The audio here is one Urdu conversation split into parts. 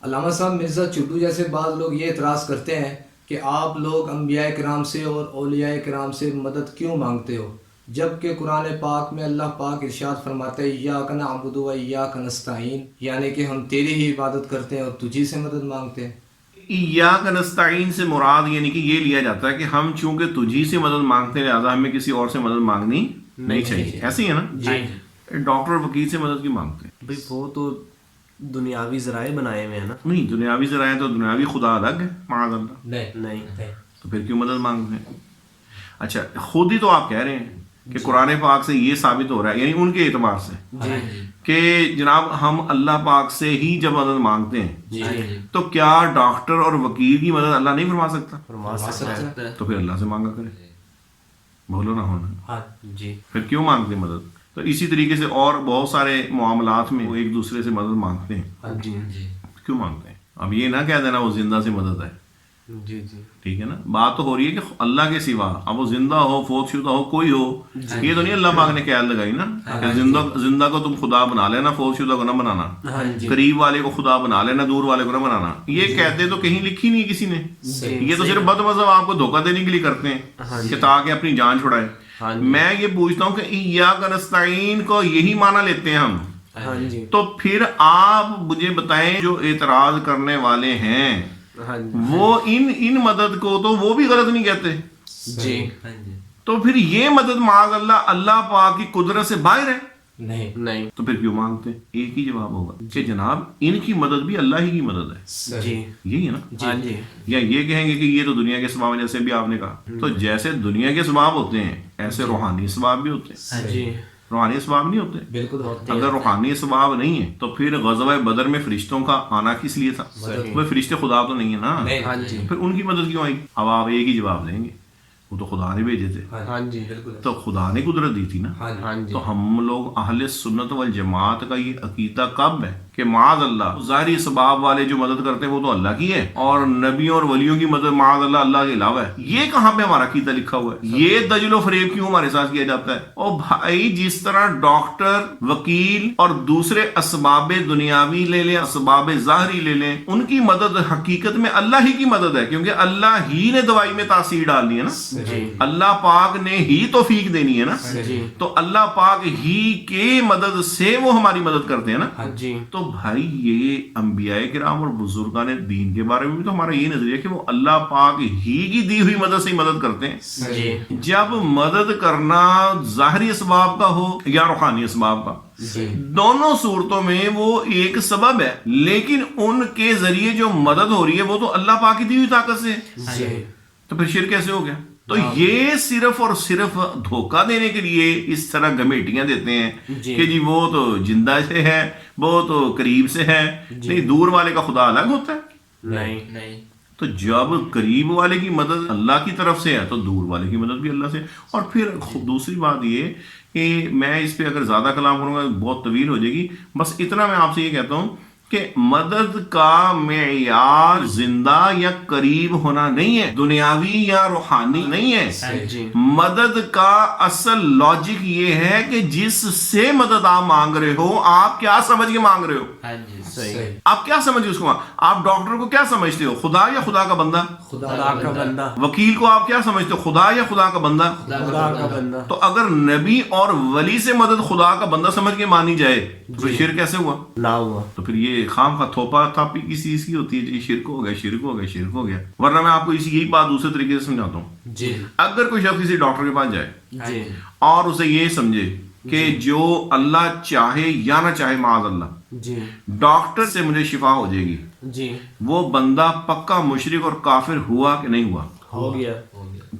علامہ صاحب مرزا چٹو جیسے بعض لوگ یہ اعتراض کرتے ہیں کہ آپ لوگ انبیاء کرام سے اور اولیاء کرام سے مدد کیوں مانگتے ہو، جبکہ قرآن پاک میں اللہ پاک ارشاد فرماتا ہے ایاک نعبد و ایاک نستعین، یعنی کہ ہم تیری ہی عبادت کرتے ہیں اور تجھی سے مدد مانگتے ہیں۔ ایاک نستعین سے مراد یعنی کہ یہ لیا جاتا ہے کہ ہم چونکہ تجھی سے مدد مانگتے ہیں لہٰذا ہمیں کسی اور سے مدد مانگنی نہیں چاہیے، ایسے ہی ہے نا؟ جی ڈاکٹر وکیل سے مدد کیوں مانگتے ہیں؟ بھائی وہ تو دنیاوی ذرائع بنائے ہوئے ہیں نا۔ نہیں، دنیاوی ذرائع تو دنیاوی خدا الگ ہے معاذ اللہ، نہیں تو پھر کیوں مدد مانگتے ہیں؟ اچھا خود ہی تو آپ کہہ رہے ہیں کہ قرآن پاک سے یہ ثابت ہو رہا ہے، یعنی ان کے اعتبار سے کہ جناب ہم اللہ پاک سے ہی جب مدد مانگتے ہیں تو کیا ڈاکٹر اور وکیل کی مدد اللہ نہیں فرما سکتا؟ فرما سکتا ہے۔ تو پھر اللہ سے مانگا کرے، بولو نہ ہونا، ہاں جی پھر کیوں مانگتے ہیں مدد؟ تو اسی طریقے سے اور بہت سارے معاملات میں وہ ایک دوسرے سے مدد مانگتے ہیں، جی کیوں مانگتے ہیں؟ اب یہ نہ کہہ دینا وہ زندہ سے مدد ہے، جی جی ٹھیک ہے نا؟ بات تو ہو رہی ہے کہ اللہ کے سوا، اب وہ زندہ ہو فوت شدہ ہو کوئی ہو، یہ تو نہیں اللہ پاک نے قید لگائی نا کہ زندہ کو تم خدا بنا لینا، فوت شدہ کو نہ بنانا، قریب والے کو خدا بنا لینا، دور والے کو نہ بنانا، یہ کہتے تو کہیں لکھی نہیں کسی نے، یہ تو صرف بد مذہب آپ کو دھوکہ دینے کے لیے کرتے ہیں کہ تاکہ اپنی جان چھڑائے۔ میں یہ پوچھتا ہوں کہ ایاک نستعین کو یہی معنی لیتے ہیں ہم، ہاں جی تو پھر آپ مجھے بتائیں جو اعتراض کرنے والے ہیں ہاں جی وہ ان مدد کو تو وہ بھی غلط نہیں کہتے، جی تو پھر یہ مدد معاذ اللہ اللہ پاک کی قدرت سے باہر ہے، نہیں تو پھر کیوں مانگتے ہیں؟ ایک ہی جواب ہوگا کہ جناب ان کی مدد بھی اللہ ہی کی مدد ہے، جی یہی ہے نا؟ ہاں جی یا یہ کہیں گے کہ یہ تو دنیا کے اسباب ہیں، جیسے بھی آپ نے کہا، تو جیسے دنیا کے اسباب ہوتے ہیں ایسے روحانی اسباب بھی ہوتے ہیں، جی روحانی اسباب نہیں ہوتے؟ بالکل ہوتے اگر روحانی اسباب نہیں ہے تو پھر غزوہ بدر میں فرشتوں کا آنا کس لیے تھا؟ وہ فرشتے خدا تو نہیں ہے نا، ہاں جی پھر ان کی مدد کیوں آئی؟ اب آپ ایک ہی جواب دیں گے، وہ تو خدا نے بھیجے تھے، ہاں جی بالکل تو خدا نے قدرت دی تھی نا۔ ہاں جی تو ہم لوگ اہل سنت والجماعت کا یہ عقیدہ کب ہے کہ معاذ اللہ ظاہری اسباب والے جو مدد کرتے ہیں وہ تو اللہ کی ہے، اور نبیوں اور ولیوں کی مدد معاذ اللہ اللہ کے علاوہ ہے؟ یہ کہاں پہ ہمارا عقیدہ لکھا ہوا ہے؟ یہ دجل و فریب کیوں ہمارے ساتھ کیا جاتا ہے؟ اور بھائی جس طرح ڈاکٹر وکیل اور دوسرے اسباب دنیاوی لے لیں، اسباب ظاہری لے لیں، ان کی مدد حقیقت میں اللہ ہی کی مدد ہے، کیونکہ اللہ ہی نے دوائی میں تاثیر ڈالنی ہے نا، جی اللہ پاک نے ہی توفیق دینی ہے نا، جی تو اللہ پاک ہی کے مدد سے وہ ہماری مدد کرتے ہیں نا۔ جی تو بھائی یہ انبیاء کرام اور بزرگان دین کے بارے میں بھی تو ہمارا یہ نظریہ ہے کہ وہ اللہ پاک ہی کی دی ہوئی مدد سے ہی مدد کرتے ہیں۔ جی جب مدد کرنا ظاہری اسباب کا ہو یا روحانی اسباب کا، دونوں صورتوں میں وہ ایک سبب ہے، لیکن ان کے ذریعے جو مدد ہو رہی ہے وہ تو اللہ پاک کی دی ہوئی طاقت سے ہے، جی تو پھر شرک کیسے ہو گیا؟ تو یہ صرف اور صرف دھوکہ دینے کے لیے اس طرح گمیٹیاں دیتے ہیں کہ جی وہ تو زندہ سے ہے، وہ تو قریب سے ہے، نہیں دور والے کا خدا الگ ہوتا ہے؟ نہیں تو جب قریب والے کی مدد اللہ کی طرف سے ہے تو دور والے کی مدد بھی اللہ سے۔ اور پھر دوسری بات یہ کہ میں اس پہ اگر زیادہ کلام کروں گا بہت طویل ہو جائے گی، بس اتنا میں آپ سے یہ کہتا ہوں کہ مدد کا معیار زندہ یا قریب ہونا نہیں ہے، دنیاوی یا روحانی نہیں ہے۔ جی مدد کا اصل لاجک یہ ہے کہ جس سے مدد آپ مانگ رہے ہو آپ کیا سمجھ کے مانگ رہے ہو؟ صحیح آپ کیا سمجھ اس کو؟ آپ ڈاکٹر کو کیا سمجھتے ہو؟ خدا یا خدا کا بندہ؟ خدا کا بندہ وکیل کو آپ کیا سمجھتے ہو؟ خدا یا خدا کا بندہ؟ خدا کا بندہ تو اگر نبی اور ولی سے مدد خدا کا بندہ سمجھ کے مانی جائے تو پھر شرک کیسے ہوا؟ نہ ہوا تو پھر یہ خام خواہ تھوپا تھاپی کسی چیز کی ہوتی ہے، جی شرک ہو گیا شرک ہو گیا شرک ہو گیا۔ ورنہ میں آپ کو یہی بات دوسرے طریقے سے سمجھاتا ہوں۔ جی اگر کوئی شخص کسی ڈاکٹر کے پاس جائے جی اور اسے یہ سمجھے کہ جو اللہ چاہے یا نہ چاہے معاذ اللہ جی ڈاکٹر سے مجھے شفا ہو جائے گی، جی وہ بندہ پکا مشرک اور کافر ہوا کہ نہیں ہوا؟ ہو گیا۔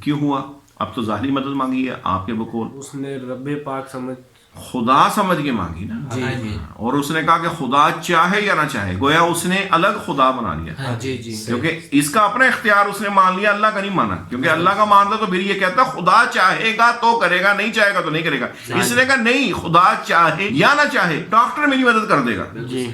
کیوں ہوا؟ اب تو ظاہری مدد مانگی ہے آپ کے بقول، اس نے رب پاک سمجھ خدا سمجھ کے مانگی نا، اور اس نے کہا کہ خدا چاہے یا نہ چاہے، گویا اس نے الگ خدا بنا لیا، جی جی کیونکہ اس کا اپنا اختیار اس نے مان لیا، اللہ کا نہیں مانا، کیونکہ اللہ کا مانتا تو پھر یہ کہتا خدا چاہے گا تو کرے گا، نہیں چاہے گا تو نہیں کرے گا۔ اس نے کہا نہیں، خدا چاہے یا نہ چاہے ڈاکٹر میری مدد کر دے گا، جی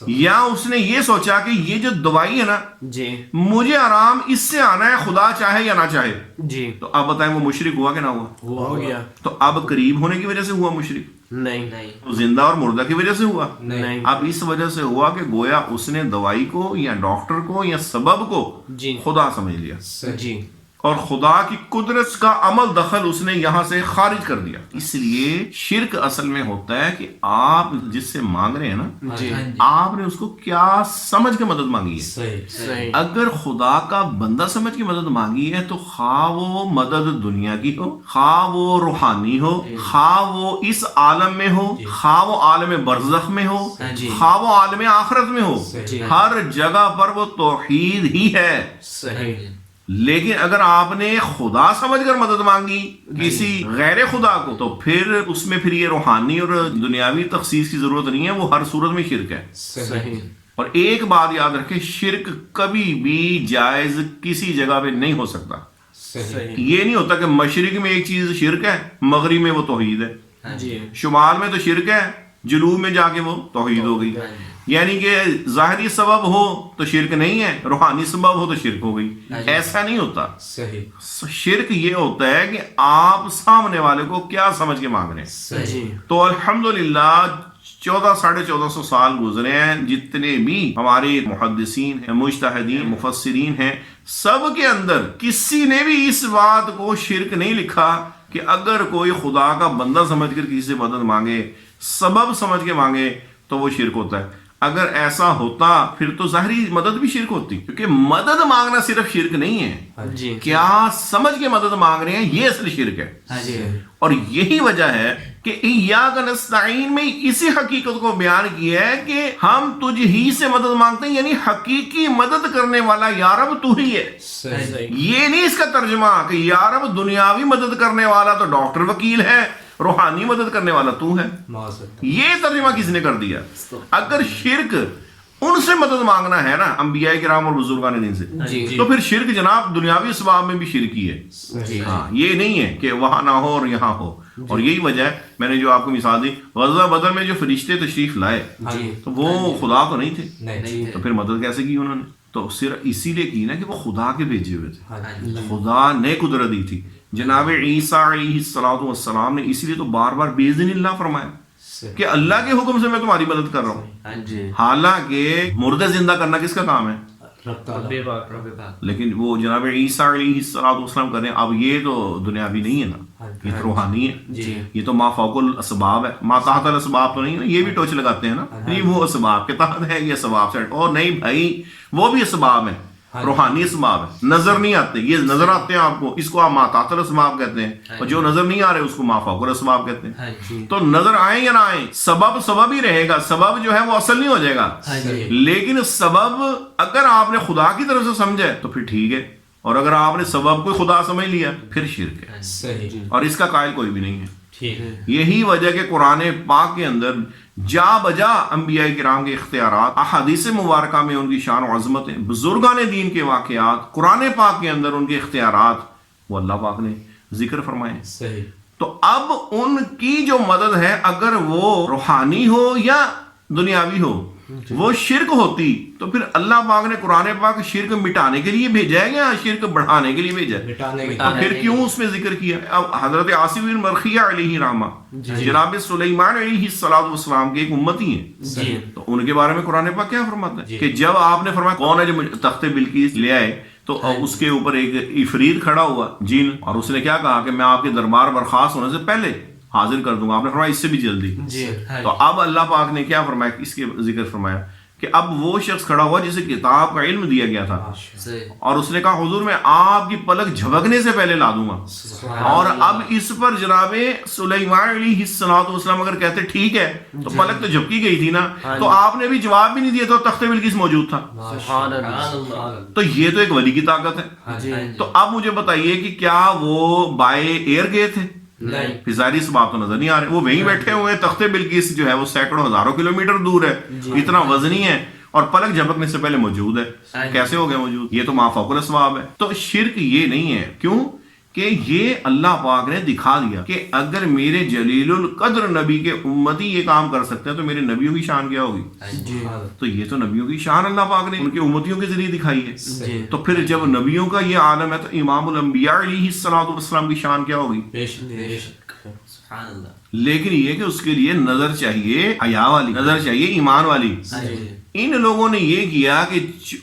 یا اس نے یہ سوچا کہ یہ جو دوائی ہے نا جی مجھے آرام اس سے آنا ہے، خدا چاہے یا نہ چاہے۔ جی تو اب بتائیں وہ مشرک ہوا کہ نہ ہوا؟ ہو گیا۔ تو اب قریب ہونے کی وجہ سے ہوا مشرک، نہیں تو زندہ اور مردہ کی وجہ سے ہوا؟ نہیں اب اس وجہ سے ہوا کہ گویا اس نے دوائی کو یا ڈاکٹر کو یا سبب کو جی خدا سمجھ لیا، جی اور خدا کی قدرت کا عمل دخل اس نے یہاں سے خارج کر دیا۔ اس لیے شرک اصل میں ہوتا ہے کہ آپ جس سے مانگ رہے ہیں نا، جی آپ نے اس کو کیا سمجھ کے مدد مانگی ہے۔ صحیح اگر خدا کا بندہ سمجھ کے مدد مانگی ہے تو خواہ وہ مدد دنیا کی ہو، خواہ وہ روحانی ہو، خواہ وہ اس عالم میں ہو، خواہ وہ عالم برزخ میں ہو، خواہ وہ عالم آخرت میں ہو، ہر جگہ پر وہ توحید ہی ہے۔ صحیح لیکن اگر آپ نے خدا سمجھ کر مدد مانگی کسی غیر خدا کو تو پھر اس میں پھر یہ روحانی اور دنیاوی تخصیص کی ضرورت نہیں ہے، وہ ہر صورت میں شرک ہے۔ صحیح اور ایک بات یاد رکھیں، شرک کبھی بھی جائز کسی جگہ پہ نہیں ہو سکتا۔ صحیح یہ نہیں ہوتا کہ مشرق میں ایک چیز شرک ہے، مغرب میں وہ توحید ہے، جی شمال میں تو شرک ہے، جنوب میں جا کے وہ توحید ہو گئی۔ یعنی کہ ظاہری سبب ہو تو شرک نہیں ہے، روحانی سبب ہو تو شرک ہو گئی، ایسا نہیں ہوتا۔ شرک یہ ہوتا ہے کہ آپ سامنے والے کو کیا سمجھ کے مانگ رہے ہیں۔ صحیح تو الحمدللہ 1400 سال گزرے ہیں، جتنے بھی ہمارے محدثین ہیں، مجتہدین، مفسرین ہیں، سب کے اندر کسی نے بھی اس بات کو شرک نہیں لکھا کہ اگر کوئی خدا کا بندہ سمجھ کر کسی سے مدد مانگے، سبب سمجھ کے مانگے تو وہ شرک ہوتا ہے۔ اگر ایسا ہوتا پھر تو ظاہری مدد بھی شرک ہوتی، کیونکہ مدد مانگنا صرف شرک نہیں ہے، جی کیا سمجھ کے مدد مانگ رہے ہیں یہ اصل شرک ہے۔ اور یہی وجہ ہے کہ ایاک نستعین میں اسی حقیقت کو بیان کیا ہے کہ ہم تجھ ہی سے مدد مانگتے ہیں، یعنی حقیقی مدد کرنے والا یا رب تو ہی ہے۔ یہ نہیں اس کا ترجمہ کہ یا رب دنیاوی مدد کرنے والا تو ڈاکٹر وکیل ہے، روحانی مدد کرنے والا تو ہے، یہ ترجمہ کس نے کر دیا؟ اگر شرک ان سے مدد مانگنا ہے نا، انبیاء کرام اور بزرگان دین سے، تو پھر شرک جناب دنیاوی اسباب میں بھی شرکی ہے۔ ہاں، یہ نہیں ہے کہ وہاں نہ ہو اور یہاں ہو۔ اور یہی وجہ ہے، میں نے جو آپ کو مثال دی، غزوہ بدر میں جو فرشتے تشریف لائے تو وہ خدا تو نہیں تھے، تو پھر مدد کیسے کی انہوں نے؟ تو صرف اسی لیے کی نا کہ وہ خدا کے بھیجے ہوئے تھے، خدا نے قدرت دی تھی۔ جناب عیسیٰ علیہ السلام نے اسی لیے تو بار بار بِإِذْنِ اللہ فرمایا کہ اللہ کے حکم سے میں تمہاری مدد کر رہا ہوں۔ حالانکہ مردے زندہ کرنا کس کا کام ہے؟ لیکن وہ جناب عیسیٰ علیہ السلام کریں، اب یہ تو دنیاوی نہیں ہے نا، یہ تو روحانی ہے، یہ تو ما فوق الاسباب ہے، ما تحت الاسباب تو نہیں ہے نا، یہ بھی ٹوچ لگاتے ہیں نا، نہیں وہ اسباب کے تحت ہے، یہ اسباب سے، اور نہیں بھائی وہ بھی اسباب ہیں، روحانی اسباب ہے، نظر نہیں آتے، یہ نظر آتے ہیں آپ کو، اس کو آپ ما تحت الاسباب کہتے ہیں، اور جو نظر نہیں آ رہے اس کو ما فوق الاسباب کہتے ہیں۔ تو نظر آئیں یا نہ آئیں، سبب سبب ہی رہے گا، سبب جو ہے وہ اصل نہیں ہو جائے گا، لیکن سبب اگر آپ نے خدا کی طرف سے سمجھا تو پھر ٹھیک ہے، اور اگر آپ نے سبب کو خدا سمجھ لیا پھر شرک ہے، اور اس کا قائل کوئی بھی نہیں ہے۔ یہی وجہ کہ قرآن پاک کے اندر جا بجا انبیاء کرام کے اختیارات، احادیث مبارکہ میں ان کی شان و عظمتیں، بزرگان دین کے واقعات، قرآن پاک کے اندر ان کے اختیارات وہ اللہ پاک نے ذکر فرمائے۔ تو اب ان کی جو مدد ہے اگر وہ روحانی ہو یا دنیاوی ہو، وہ شرک ہوتی تو پھر اللہ پاک نے قرآن پاک شرک مٹانے کے لیے بھیجا ہے یا شرک بڑھانے کے لیے بھیجا ہے؟ تو پھر کیوں اس میں ذکر کیا؟ اب حضرت آصف بن مرخیہ علیہ رحمہ جناب سلیمان علیہ السلام کے ایک امتی ہیں، تو ان کے بارے میں قرآن پاک کیا فرماتا ہے کہ جب آپ نے فرمایا کون ہے جو تخت بلقیس لے آئے، تو اس کے اوپر ایک عفریت کھڑا ہوا جن، اور اس نے کیا کہا کہ میں آپ کے دربار برخاست ہونے سے پہلے حاضر کر دوں گا۔ آپ نے فرمایا اس سے بھی جلدی۔ تو اب اللہ پاک نے کیا فرمایا، اس کے ذکر فرمایا کہ اب وہ شخص کھڑا ہوا جسے کتاب کا علم دیا گیا تھا، اور اس نے کہا حضور میں آپ کی پلک جھپکنے سے پہلے لا دوں گا۔ اور اب اس پر جناب سلیمان علیہ السلام اگر کہتے ٹھیک ہے تو پلک تو جھپکی گئی تھی نا، تو آپ نے بھی جواب بھی نہیں دیا، تو تخت بلقیس موجود تھا۔ تو یہ تو ایک ولی کی طاقت ہے۔ تو اب مجھے بتائیے کہ کیا وہ بائے ایئر گئے تھے؟ نہیں، ظاہری اسباب تو نظر نہیں آ رہے، وہ وہیں بیٹھے ہوئے، تخت بلقیس جو ہے وہ سینکڑوں ہزاروں کلومیٹر دور ہے، اتنا وزنی ہے، اور پلک جھپکنے سے پہلے موجود ہے۔ کیسے ہو گیا موجود؟ یہ تو ما فوق الاسباب ہے۔ تو شرک یہ نہیں ہے، کیوں کہ یہ اللہ پاک نے دکھا دیا کہ اگر میرے جلیل القدر نبی کے امتی یہ کام کر سکتے ہیں تو میرے نبیوں کی شان کیا ہوگی؟ تو یہ تو نبیوں کی شان اللہ پاک نے ان کے امتیوں کے ذریعے دکھائی ہے۔ تو پھر جب نبیوں کا یہ عالم ہے تو امام الانبیاء علیہ السلام کی شان کیا ہوگی؟ سبحان اللہ۔ لیکن یہ کہ اس کے لیے نظر چاہیے حیا والی، نظر چاہیے ایمان والی۔ ان لوگوں نے یہ کیا کہ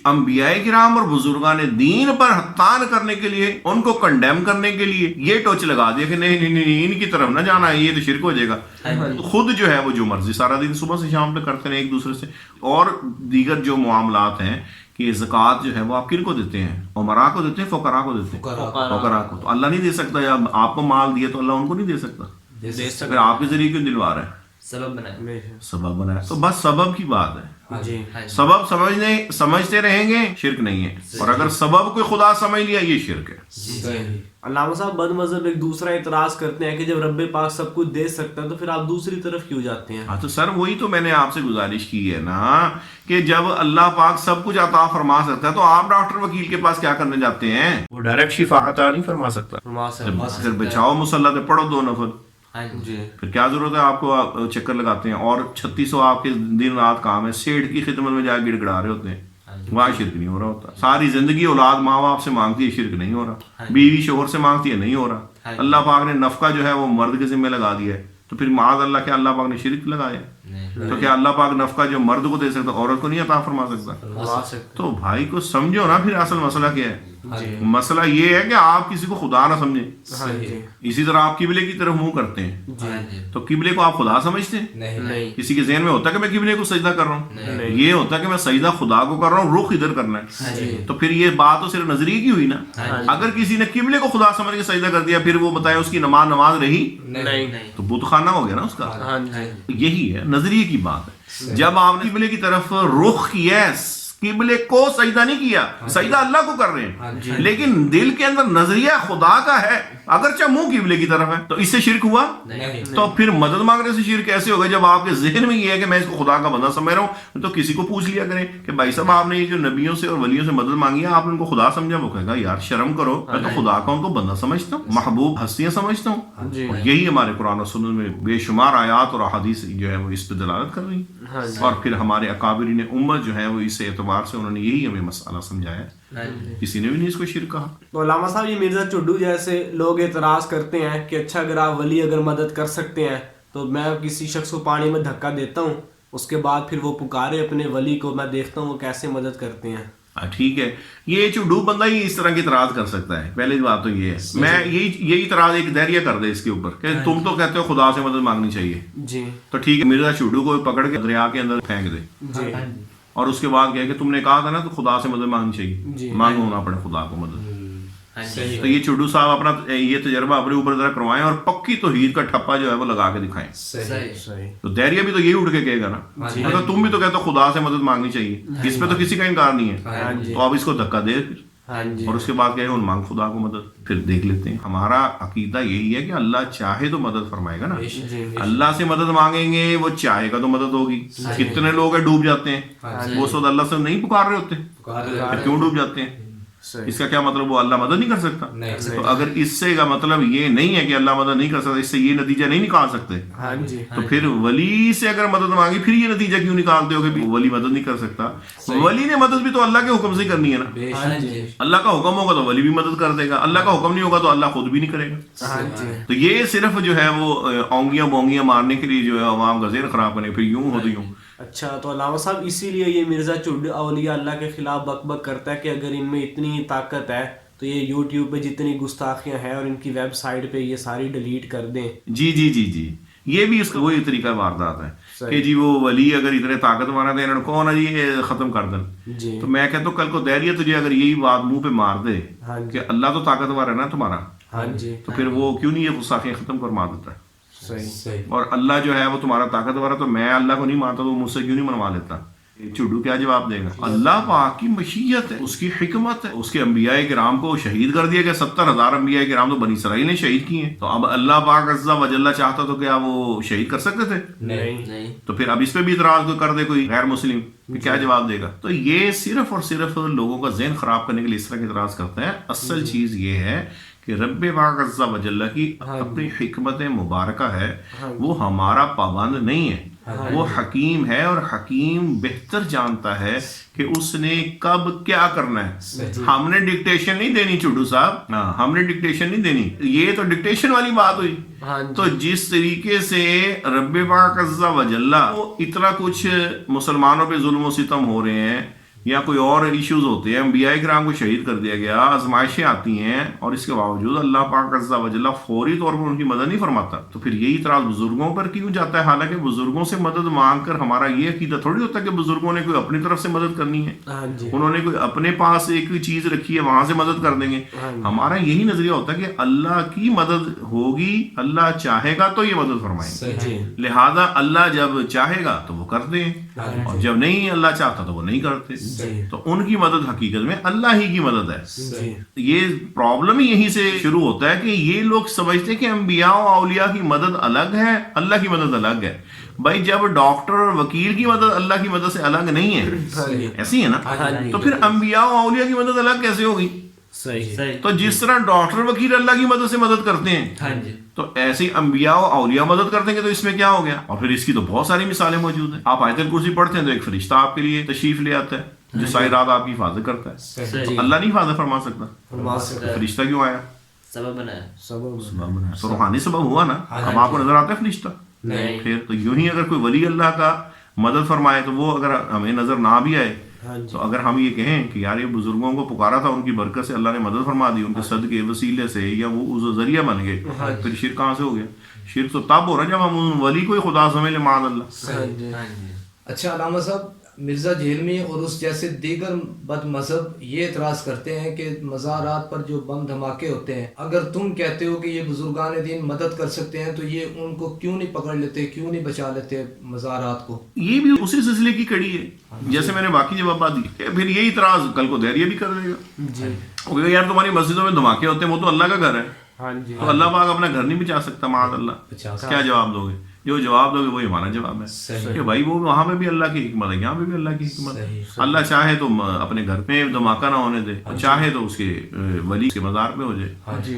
انبیاء کرام اور بزرگان دین پر حتان کرنے کے لیے، ان کو کنڈیم کرنے کے لیے یہ ٹوچ لگا دیا کہ نہیں نہیں نہیں ان کی طرف نہ جانا ہے، یہ تو شرک ہو جائے گا۔ خود جو ہے وہ جو مرضی سارا دن صبح سے شام تک کرتے ہیں ایک دوسرے سے، اور دیگر جو معاملات ہیں کہ زکوٰۃ جو ہے وہ آپ کن کو دیتے ہیں؟ عمراء کو دیتے ہیں، فقراء کو دیتے ہیں؟ فقراء کو۔ تو اللہ نہیں دے سکتا، یا آپ کو مال دیا تو اللہ ان کو نہیں دے سکتا؟ پھر آپ کے ذریعے کیوں دلوا رہا ہے؟ سبب بنایا۔ تو بس سبب کی بات ہے، سبب سمجھتے رہیں گے شرک نہیں ہے، اور اگر سبب کوئی خدا سمجھ لیا یہ شرک ہے۔ علامہ صاحب بد مذہب ایک دوسرا اعتراض کرتے ہیں کہ جب رب پاک سب کچھ دے سکتا ہے تو پھر آپ دوسری طرف کیوں جاتے ہیں؟ ہاں تو سر وہی تو میں نے آپ سے گزارش کی ہے نا کہ جب اللہ پاک سب کچھ عطا فرما سکتا ہے تو آپ ڈاکٹر وکیل کے پاس کیا کرنے جاتے ہیں؟ وہ ڈائریکٹ شفا عطا نہیں فرما سکتا۔ پھر بچاؤ مسلح پہ پڑھو 2 نفل، پھر کیا ضرورت ہے آپ کو چکر لگاتے ہیں؟ اور 3600 آپ کے دن رات کام ہے، سیٹھ کی خدمت میں جا گڑ گڑا رہے ہوتے ہیں، وہاں شرک نہیں ہو رہا ہوتا۔ ساری زندگی اولاد ماں باپ سے مانگتی ہے، شرک نہیں ہو رہا۔ بیوی شوہر سے مانگتی ہے، نہیں ہو رہا۔ اللہ پاک نے نفقہ جو ہے وہ مرد کے ذمہ لگا دیا ہے، تو پھر معاذ اللہ کیا اللہ پاک نے شرک لگایا؟ تو کیا اللہ پاک نفقہ جو مرد کو دے سکتا عورت کو نہیں عطا فرما سکتا؟ تو بھائی کو سمجھو نا، پھر اصل مسئلہ کیا ہے؟ مسئلہ یہ ہے کہ آپ کسی کو خدا نہ سمجھیں۔ اسی طرح آپ قبلے کی طرف منہ کرتے ہیں، تو قبلے کو آپ خدا سمجھتے ہیں؟ کسی کے ذہن میں ہوتا ہے کہ میں قبلے کو سجدہ کر رہا ہوں؟ یہ ہوتا ہے کہ میں سجدہ خدا کو کر رہا ہوں، رخ ادھر کرنا ہے۔ تو پھر یہ بات تو صرف نظریے کی ہوئی نا۔ اگر کسی نے قبلے کو خدا سمجھ کے سجدہ کر دیا، پھر وہ بتائے اس کی نماز رہی نہیں، تو بت خانہ ہو گیا نا اس کا۔ یہی ہے نظریے کی بات ہے۔ جب آپ نے قبلے کی طرف رخ کیا، قبلے کو سجدہ نہیں کیا، سجدہ اللہ کو کر رہے ہیں، لیکن دل کے اندر نظریہ خدا کا ہے، اگرچہ منہ قبلے کی طرف ہے، تو اس سے شرک ہوا؟ تو پھر مدد مانگنے سے شرک کیسے ہوگا؟ جب آپ کے ذہن میں یہ ہے کہ میں اس کو خدا کا بندہ سمجھ رہا ہوں، تو کسی کو پوچھ لیا کریں کہ بھائی صاحب آپ نے یہ جو نبیوں سے اور ولیوں سے مدد مانگی ہے، آپ نے ان کو خدا سمجھا؟ وہ کہے گا یار شرم کرو، میں تو خدا کا ان کو بندہ سمجھتا ہوں، محبوب ہستیاں سمجھتا ہوں۔ اور یہی ہمارے قرآن و سنت میں بے شمار آیات اور احادیث جو ہے وہ اس پہ دلالت کر رہی ہیں، اور پھر ہمارے اکابرین امت جو ہے وہ اس اعتبار سے انہوں نے یہی ہمیں مسئلہ سمجھایا، کسی نے بھی نہیں اس کو شرک کہا۔ تو علامہ صاحب یہ مرزا چڈو جیسے لوگ اعتراض کرتے ہیں کہ اچھا اگر آپ ولی اگر مدد کر سکتے ہیں تو میں کسی شخص کو پانی میں دھکا دیتا ہوں، اس کے بعد پھر وہ پکارے اپنے ولی کو، میں دیکھتا ہوں وہ کیسے مدد کرتے ہیں۔ ٹھیک ہے، یہ چڈو بندہ ہی اس طرح کی اعتراض کر سکتا ہے۔ پہلی بات تو یہ ہے، میں یہی اعتراض ایک دہریہ کر دے اس کے اوپر کہ تم تو کہتے ہو خدا سے مدد مانگنی چاہیے، جی تو ٹھیک ہے مرزا چڈو کو پکڑ کے دریا کے اندر پھینک دے، جی اور اس کے بعد کہے کہ تم نے کہا تھا نا تو خدا سے مدد مانگنی چاہیے، مانگو نہ پڑے خدا کو مدد۔ تو یہ چڈو صاحب اپنا یہ تجربہ اپنے اوپر ذرا کروائیں اور پکی توحید کا ٹھپا جو ہے وہ لگا کے دکھائیں۔ تو دہریہ بھی تو یہی اٹھ کے کہے گا نا، اگر تم بھی تو کہتے ہو خدا سے مدد مانگنی چاہیے، اس پہ تو کسی کا انکار نہیں ہے، تو اب اس کو دھکا دے پھر، اور اس کے بعد کہے مانگ خدا کو مدد۔ پھر دیکھ لیتے ہیں، ہمارا عقیدہ یہی ہے کہ اللہ چاہے تو مدد فرمائے گا نا، اللہ سے مدد مانگیں گے وہ چاہے گا تو مدد ہوگی۔ کتنے لوگ لوگ ڈوب جاتے ہیں، وہ سب اللہ سے نہیں پکار رہے ہوتے، پھر کیوں ڈوب جاتے ہیں؟ اس کا کیا مطلب وہ اللہ مدد نہیں کر سکتا؟ تو اگر اس سے کا مطلب یہ نہیں ہے کہ اللہ مدد نہیں کر سکتا، اس سے یہ نتیجہ نہیں نکال سکتے، تو پھر ولی سے اگر مدد مانگی پھر یہ نتیجہ کیوں نکالتے ہو کہ ولی مدد نہیں کر سکتا؟ ولی نے مدد بھی تو اللہ کے حکم سے کرنی ہے نا، اللہ کا حکم ہوگا تو ولی بھی مدد کر دے گا، اللہ کا حکم نہیں ہوگا تو اللہ خود بھی نہیں کرے گا۔ تو یہ صرف جو ہے وہ اونگیاں بونگیاں مارنے کے لیے جو ہے عوام کا ذہن خراب کرنے، پھر یوں ہو تو یوں۔ اچھا، تو علامہ صاحب اسی لیے یہ مرزا چڈو اولیاء اللہ کے خلاف بک بک کرتا ہے کہ اگر ان میں اتنی طاقت ہے تو یہ یوٹیوب پہ جتنی گستاخیاں ہیں اور ان کی ویب سائٹ پہ یہ ساری ڈیلیٹ کر دیں۔ جی جی جی جی، یہ بھی اس کا وہی طریقہ واردات ہے کہ جی وہ ولی اگر اتنے طاقتور ہیں تو انہوں نے کون ہے جی یہ ختم کر دیں۔ تو میں کہتا ہوں کل کو دہریہ تجھے اگر یہی بات منہ پہ مار دے کہ اللہ تو طاقتور ہے نا تمہارا، تو پھر وہ کیوں نہیں یہ گستاخیاں ختم کروا دیتا ہے؟ اور اللہ جو ہے وہ تمہارا طاقتور ہے، تو میں اللہ کو نہیں مانتا تو مجھ سے کیوں نہیں منوا لیتا؟ چڈو کیا جواب دے گا؟ اللہ پاک کی مشیت ہے، اس کی حکمت ہے، اس کے انبیاء کرام کو شہید کر دیا گیا، 70,000 انبیاء کرام تو بنی اسرائیل نے شہید کیے ہیں، تو اب اللہ پاک عز و جل چاہتا تو کیا وہ شہید کر سکتے تھے؟ نہیں۔ تو پھر اب اس پہ بھی اعتراض کوئی کر دے کوئی غیر مسلم، کیا جواب دے گا؟ تو یہ صرف اور صرف لوگوں کا ذہن خراب کرنے کے لیے اس طرح کے اعتراض کرتے ہیں۔ اصل چیز یہ ہے کہ رب پاک عز و جل کی اپنی حکمت مبارکہ ہے، وہ ہمارا پابند نہیں ہے، وہ حکیم ہے اور حکیم بہتر جانتا ہے کہ اس نے کب کیا کرنا ہے. ہم نے ڈکٹیشن نہیں دینی چڈو صاحب, ہم نے ڈکٹیشن نہیں دینی. یہ تو ڈکٹیشن والی بات ہوئی. تو جس طریقے سے رب پاک عز و جل اتنا کچھ مسلمانوں پہ ظلم و ستم ہو رہے ہیں یا کوئی اور ایشوز ہوتے ہیں, انبیاء کرام کو شہید کر دیا گیا, آزمائشیں آتی ہیں, اور اس کے باوجود اللہ پاک عز و جل فوری طور پر ان کی مدد نہیں فرماتا. تو پھر یہی اعتراض بزرگوں پر کیوں جاتا ہے؟ حالانکہ بزرگوں سے مدد مانگ کر ہمارا یہ عقیدہ تھوڑی ہوتا ہے کہ بزرگوں نے کوئی اپنی طرف سے مدد کرنی ہے, انہوں نے کوئی اپنے پاس ایک چیز رکھی ہے وہاں سے مدد کر دیں گے. ہمارا یہی نظریہ ہوتا ہے کہ اللہ کی مدد ہوگی, اللہ چاہے گا تو یہ مدد فرمائیں گے, لہذا اللہ جب چاہے گا تو وہ کرتے ہیں, اور جب نہیں اللہ چاہتا تو وہ نہیں کرتے. تو ان کی مدد حقیقت میں اللہ ہی کی مدد ہے. یہ پرابلم ہی یہیں سے شروع ہوتا ہے کہ یہ لوگ سمجھتے ہیں کہ انبیاء و اولیاء کی مدد الگ ہے, اللہ کی مدد الگ ہے. بھائی جب ڈاکٹر اور وکیل کی مدد اللہ کی مدد سے الگ نہیں ہے, ایسی ہے نا, تو پھر انبیاء و اولیاء کی مدد الگ کیسے ہوگی؟ تو جس طرح ڈاکٹر وکیل اللہ کی مدد سے مدد کرتے ہیں تو ایسے ہی انبیاء و اولیاء مدد کرتے ہیں, تو اس میں کیا ہو گیا؟ اور پھر اس کی تو بہت ساری مثالیں موجود ہیں. آپ آیت الکرسی پڑھتے ہیں تو ایک فرشتہ آپ کے لیے تشریف لے آتا ہے جو ساری رات آپ کی حفاظت کرتا ہے. تو اللہ نہیں حفاظت فرما سکتا؟ فرشتہ کیوں آیا؟ سبب بنایا. تو روحانی سبب ہوا نا. اب آپ کو نظر آتا ہے فرشتہ؟ پھر تو یوں ہی اگر کوئی ولی اللہ کا مدد فرمائے تو وہ اگر ہمیں نظر نہ بھی آئے تو اگر ہم یہ کہیں کہ یار یہ بزرگوں کو پکارا تھا, ان کی برکت سے اللہ نے مدد فرما دی, ان کے صدقے وسیلے سے, یا وہ اس ذریعہ بن گئے, پھر شرک کہاں سے ہو گیا؟ شرک تو تب ہو رہا ہے جب ہم ان ولی کو ہی خدا سمجھ لیں معاذ اللہ. اچھا علامہ صاحب, مرزا جہلمی اور اس جیسے دیگر بد مذہب یہ اعتراض کرتے ہیں کہ مزارات پر جو بم دھماکے ہوتے ہیں, اگر تم کہتے ہو کہ یہ بزرگان دین مدد کر سکتے ہیں تو یہ ان کو کیوں نہیں پکڑ لیتے, کیوں نہیں بچا لیتے مزارات کو؟ یہ بھی اسی سلسلے کی کڑی ہے جیسے میں نے باقی جوابات دی. پھر یہی اعتراض کل کو دہریہ بھی کر دے گا, وہ کہے گا یار تمہاری مسجدوں میں دھماکے ہوتے ہیں, وہ تو اللہ کا گھر ہے, تو اللہ پاک اپنا گھر نہیں بچا سکتا معاذ اللہ. کیا جواب دو گے؟ جو جواب دو گے وہی ہمارا جواب ہے کہ بھائی وہ وہاں پہ بھی اللہ کی حکمت ہے, یہاں پہ بھی اللہ کی حکمت ہے. اللہ چاہے تو اپنے گھر پہ دھماکہ نہ ہونے دے, چاہے تو اس کے ولی کے مزار پہ ہو جائے.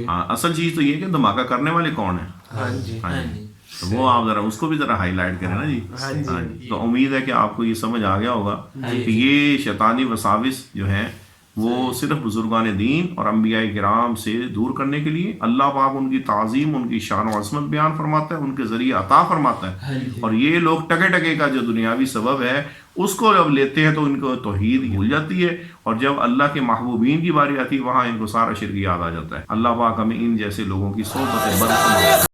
ہاں اصل چیز تو یہ ہے کہ دھماکہ کرنے والے کون ہیں, تو وہ آپ ذرا اس کو بھی ذرا ہائی لائٹ کریں نا جی. تو امید ہے کہ آپ کو یہ سمجھ آ گیا ہوگا کہ یہ شیطانی وساوس جو ہیں وہ صرف بزرگان دین اور انبیاء کرام سے دور کرنے کے لیے اللہ پاک ان کی تعظیم, ان کی شان و عظمت بیان فرماتا ہے, ان کے ذریعے عطا فرماتا ہے. اور یہ لوگ ٹکے ٹکے کا جو دنیاوی سبب ہے اس کو جب لیتے ہیں تو ان کو توحید بھول جاتی ہے, اور جب اللہ کے محبوبین کی باری آتی ہے وہاں ان کو سارا شرک یاد آ جاتا ہے. اللہ پاک ہمیں ان جیسے لوگوں کی صحبت